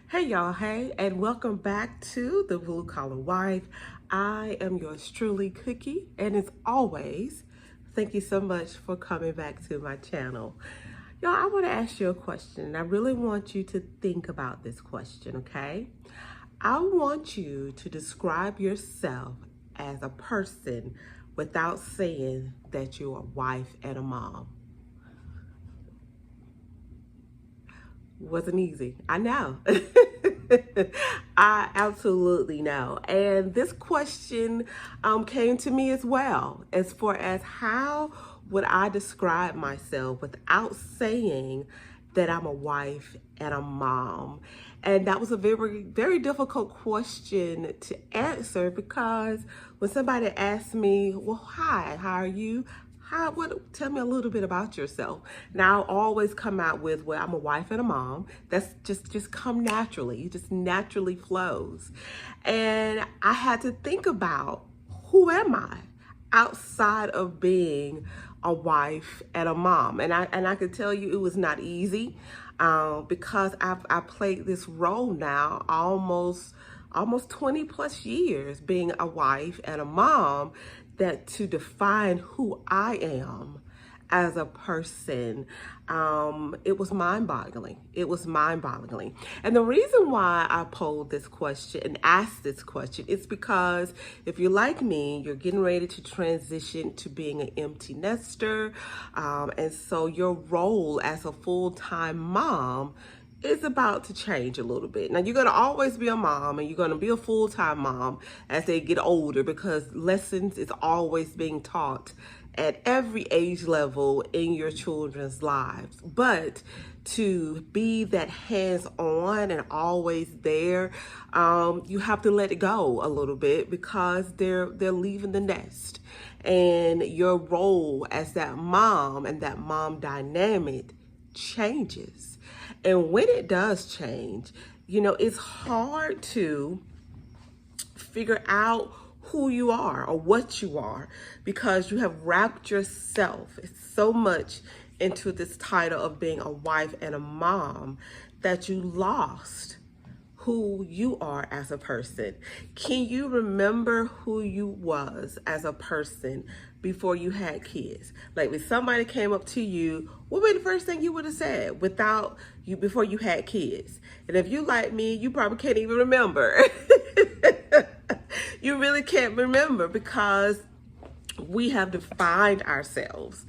Hey y'all, hey, and welcome back to the Blue Collar Wife. I am yours truly, Cookie, and as always, thank you so much for coming back to my channel. Y'all, I want to ask you a question, and I really want you to think about this question, okay? I want you to describe yourself as a person without saying that you're a wife and a mom. Wasn't easy. I know. I absolutely know. And this question came to me as well, as far as how would I describe myself without saying that I'm a wife and a mom? And that was a very, very difficult question to answer because when somebody asked me, well, hi, how are you? Tell me a little bit about yourself. Now I'll always come out with, well, I'm a wife and a mom. That's just come naturally. It just naturally flows. And I had to think about, who am I outside of being a wife and a mom? And I can tell you it was not easy, because I played this role now almost 20 plus years being a wife and a mom, that to define who I am as a person, it was mind-boggling. It was mind-boggling. And the reason why I posed this question and asked this question is because if you're like me, you're getting ready to transition to being an empty nester. And so your role as a full-time mom is about to change a little bit. Now, you're going to always be a mom, and you're going to be a full-time mom as they get older, because lessons is always being taught at every age level in your children's lives. But to be that hands-on and always there, you have to let it go a little bit, because they're leaving the nest, and your role as that mom and that mom dynamic changes. And when it does change, it's hard to figure out who you are or what you are, because you have wrapped yourself so much into this title of being a wife and a mom that you lost who you are as a person. Can you remember who you was as a person before you had kids? Like, if somebody came up to you, what would be the first thing you would have said without you, before you had kids? And if you like me, you probably can't even remember. You really can't remember, because we have defined ourselves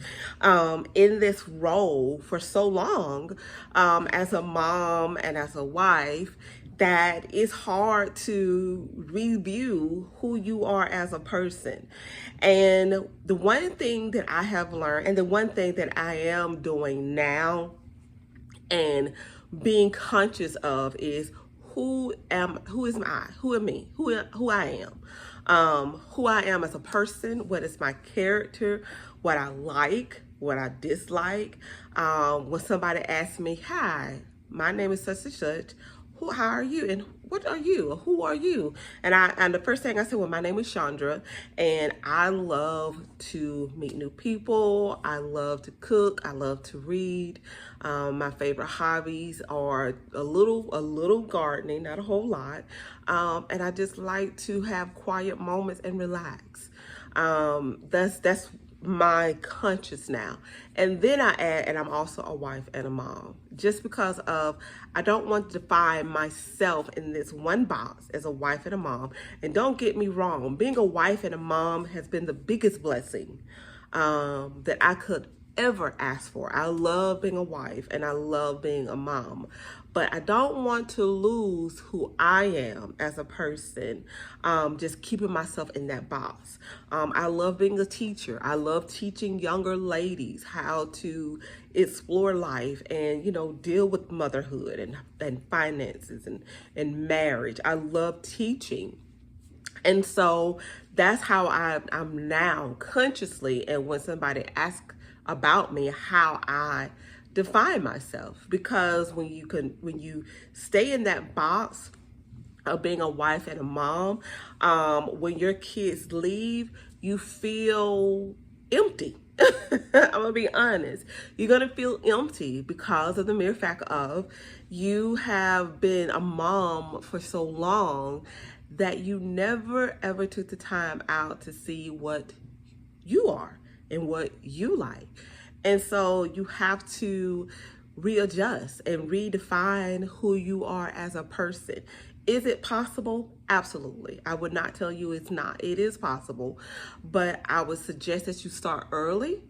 in this role for so long, as a mom and as a wife, that it's hard to review who you are as a person. And the one thing that I have learned, and the one thing that I am doing now and being conscious of, is who is I, who am me, who I am. Who I am as a person, what is my character, what I like, what I dislike. When somebody asks me, hi, my name is such and such, how are you, and what are you, who are you? And the first thing I said, well, my name is Chandra, and I love to meet new people. I love to cook. I love to read. My favorite hobbies are a little gardening, not a whole lot. And I just like to have quiet moments and relax. That's my conscious now. And then I add, and I'm also a wife and a mom, just because of, I don't want to define myself in this one box as a wife and a mom. And don't get me wrong, being a wife and a mom has been the biggest blessing that I could ever ask for. I love being a wife and I love being a mom, but I don't want to lose who I am as a person, just keeping myself in that box. I love being a teacher. I love teaching younger ladies how to explore life and, deal with motherhood and finances and marriage. I love teaching. And so that's how I'm now consciously, and when somebody asks about me, how I define myself. Because when you stay in that box of being a wife and a mom, when your kids leave, you feel empty. I'm gonna be honest. You're gonna feel empty because of the mere fact of You have been a mom for so long that you never ever took the time out to see what you are and what you like. And so you have to readjust and redefine who you are as a person. Is it possible? Absolutely. I would not tell you it's not. It is possible, but I would suggest that you start early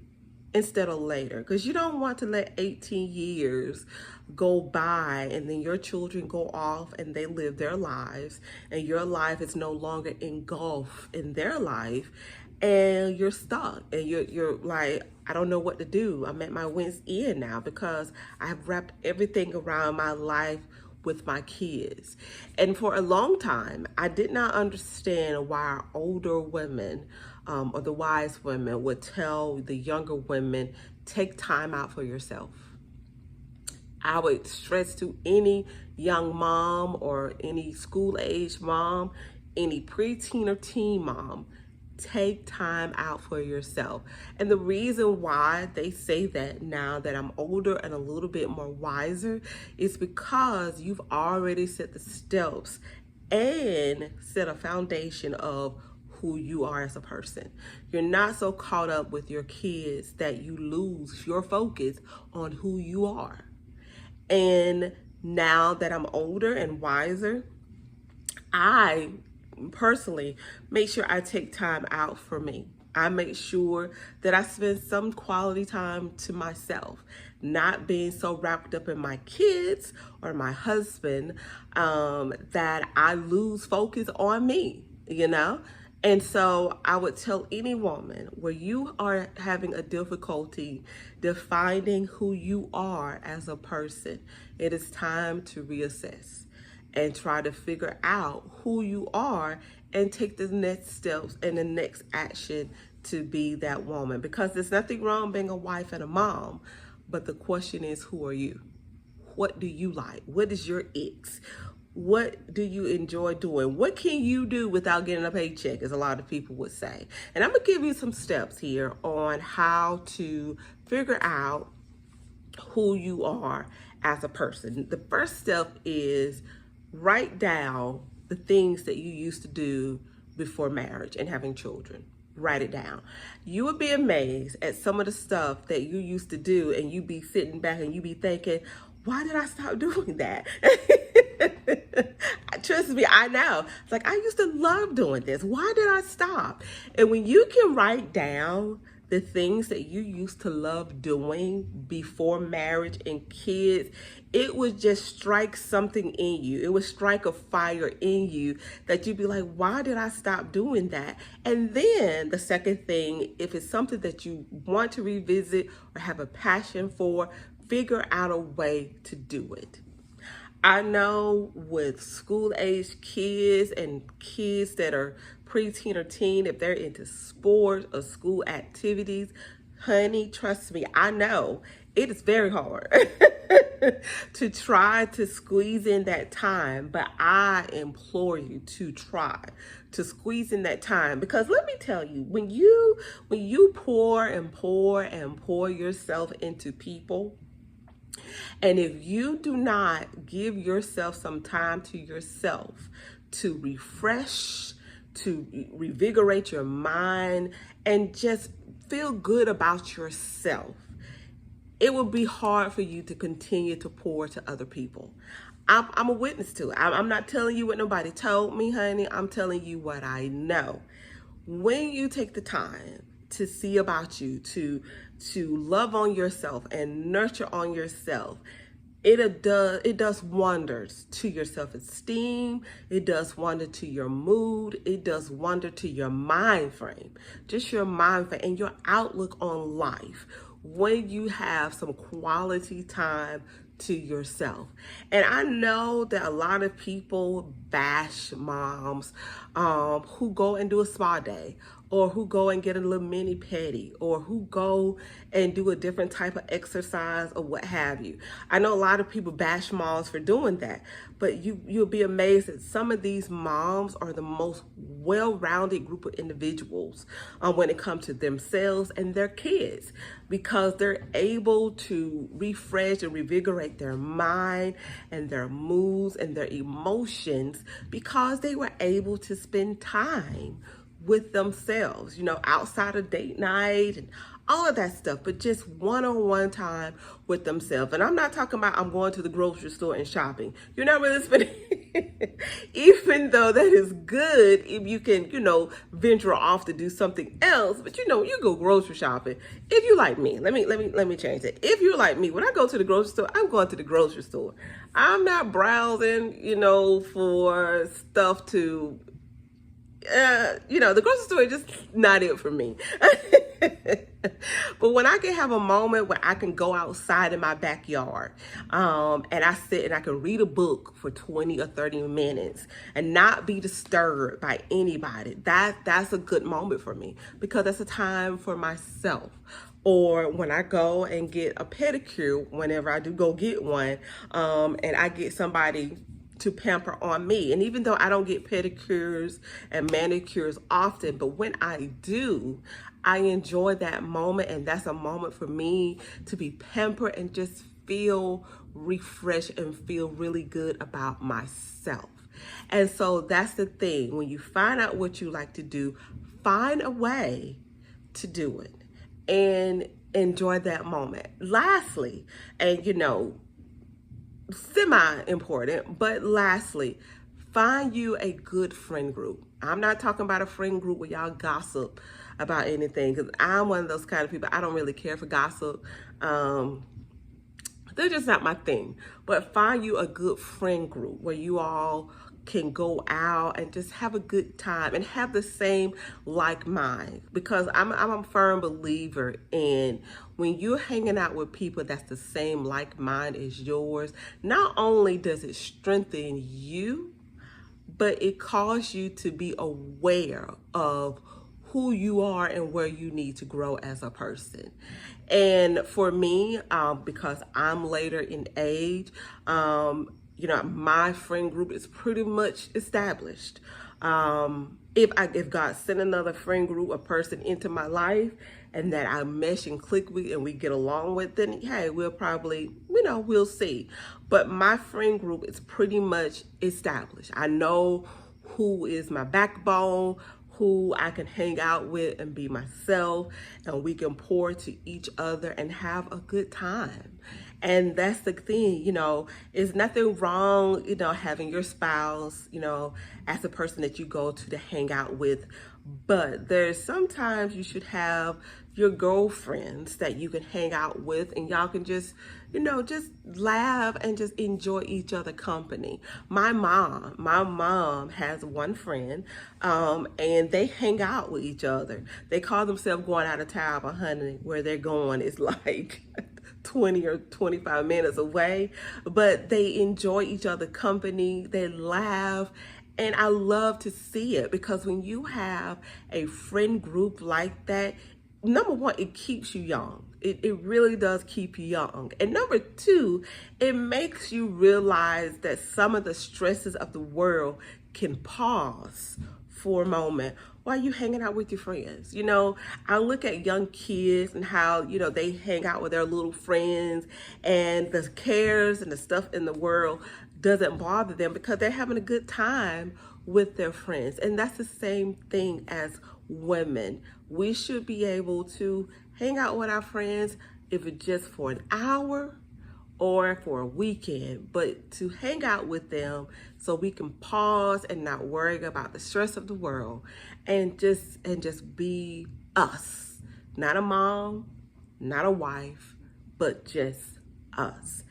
instead of later, because you don't want to let 18 years go by and then your children go off and they live their lives and your life is no longer engulfed in their life, and you're stuck and you're like, I don't know what to do. I'm at my wit's end now because I have wrapped everything around my life with my kids. And for a long time, I did not understand why older women or the wise women would tell the younger women, take time out for yourself. I would stress to any young mom or any school age mom, any preteen or teen mom, take time out for yourself. And the reason why they say that now that I'm older and a little bit more wiser is because you've already set the steps and set a foundation of who you are as a person. You're not so caught up with your kids that you lose your focus on who you are. And now that I'm older and wiser, I personally make sure I take time out for me. I make sure that I spend some quality time to myself, not being so wrapped up in my kids or my husband that I lose focus on me, you know? And so I would tell any woman, where you are having a difficulty defining who you are as a person, it is time to reassess and try to figure out who you are and take the next steps and the next action to be that woman. Because there's nothing wrong being a wife and a mom, but the question is, who are you? What do you like? What is your icks? What do you enjoy doing? What can you do without getting a paycheck, as a lot of people would say? And I'm gonna give you some steps here on how to figure out who you are as a person. The first step is write down the things that you used to do before marriage and having children. Write it down. You would be amazed at some of the stuff that you used to do, and you be sitting back and you be thinking, why did I stop doing that? Trust me, I know. It's like, I used to love doing this. Why did I stop? And when you can write down the things that you used to love doing before marriage and kids, it would just strike something in you. It would strike a fire in you that you'd be like, why did I stop doing that? And then the second thing, if it's something that you want to revisit or have a passion for, figure out a way to do it. I know with school age kids and kids that are preteen or teen, if they're into sports or school activities, honey, trust me, I know it is very hard to try to squeeze in that time, but I implore you to try to squeeze in that time. Because let me tell you, when you pour and pour and pour yourself into people, and if you do not give yourself some time to yourself to refresh, to revigorate your mind, and just feel good about yourself, it will be hard for you to continue to pour to other people. I'm a witness to it. I'm not telling you what nobody told me, honey. I'm telling you what I know. When you take the time to see about you, to love on yourself and nurture on yourself, it does wonders to your self-esteem. It does wonder to your mood. It does wonder to your mind frame, just your mind frame and your outlook on life when you have some quality time to yourself. And I know that a lot of people bash moms who go and do a spa day, or who go and get a little mini petty, or who go and do a different type of exercise or what have you. I know a lot of people bash moms for doing that, but you'll be amazed that some of these moms are the most well-rounded group of individuals when it comes to themselves and their kids, because they're able to refresh and revigorate their mind and their moods and their emotions because they were able to spend time with themselves, outside of date night and all of that stuff, but just one-on-one time with themselves. And I'm not talking about I'm going to the grocery store and shopping. You're not really spending, even though that is good if you can, venture off to do something else. But you go grocery shopping. If you like me, let me change that. If you're like me, when I go to the grocery store, I'm going to the grocery store. I'm not browsing, for stuff to the grocery store is just not it for me. But when I can have a moment where I can go outside in my backyard, and I sit and I can read a book for 20 or 30 minutes and not be disturbed by anybody, that's a good moment for me, because that's a time for myself. Or when I go and get a pedicure, whenever I do go get one, and I get somebody to pamper on me. And even though I don't get pedicures and manicures often, but when I do, I enjoy that moment. And that's a moment for me to be pampered and just feel refreshed and feel really good about myself. And so that's the thing. When you find out what you like to do, find a way to do it and enjoy that moment. Lastly, and semi-important, but lastly, find you a good friend group. I'm not talking about a friend group where y'all gossip about anything, because I'm one of those kind of people. I don't really care for gossip. They're just not my thing. But find you a good friend group where you all can go out and just have a good time and have the same like mind, because I'm a firm believer in when you're hanging out with people that's the same like mind as yours, not only does it strengthen you, but it calls you to be aware of who you are and where you need to grow as a person. And for me, because I'm later in age, my friend group is pretty much established. If God sent another friend group, a person into my life, and that I mesh and click with and we get along with, then hey, we'll probably, we'll see. But my friend group is pretty much established. I know who is my backbone, who I can hang out with and be myself, and we can pour to each other and have a good time. And that's the thing, there's nothing wrong, having your spouse, as a person that you go to hang out with. But there's sometimes you should have your girlfriends that you can hang out with, and y'all can just, just laugh and just enjoy each other company. My mom has one friend, and they hang out with each other. They call themselves going out of town, but honey, where they're going is like 20 or 25 minutes away, but they enjoy each other company. They laugh. And I love to see it, because when you have a friend group like that, number one, it keeps you young. It really does keep you young. And number two, it makes you realize that some of the stresses of the world can pause for a moment while you hanging out with your friends. I look at young kids and how, they hang out with their little friends, and the cares and the stuff in the world doesn't bother them because they're having a good time with their friends. And that's the same thing as women. We should be able to hang out with our friends, if it's just for an hour or for a weekend, but to hang out with them so we can pause and not worry about the stress of the world, and just be us. Not a mom, not a wife, but just us.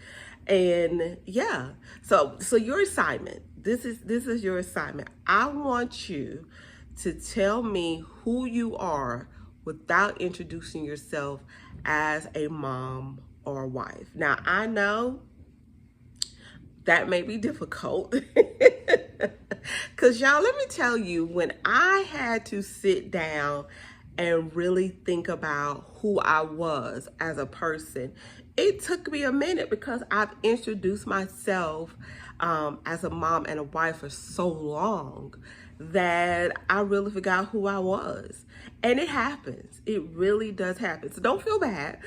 And yeah, so your assignment, this is your assignment. I want you to tell me who you are without introducing yourself as a mom or a wife. Now, I know that may be difficult Because y'all, let me tell you, when I had to sit down and really think about who I was as a person, it took me a minute because I've introduced myself as a mom and a wife for so long that I really forgot who I was. And it happens. It really does happen. So don't feel bad.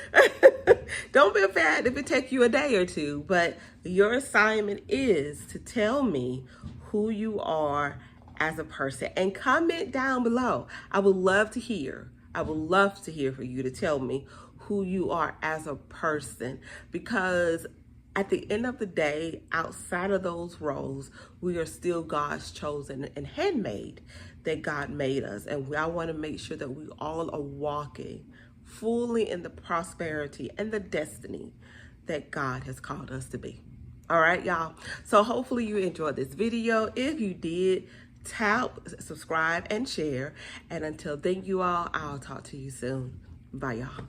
Don't feel bad if it takes you a day or two. But your assignment is to tell me who you are as a person and comment down below. I would love to hear. I would love to hear for you to tell me who you are as a person, because at the end of the day, outside of those roles, we are still God's chosen and handmade that God made us. And I want to make sure that we all are walking fully in the prosperity and the destiny that God has called us to be. All right, y'all. So hopefully you enjoyed this video. If you did, tap, subscribe, and share. And until then, you all, I'll talk to you soon. Bye, y'all.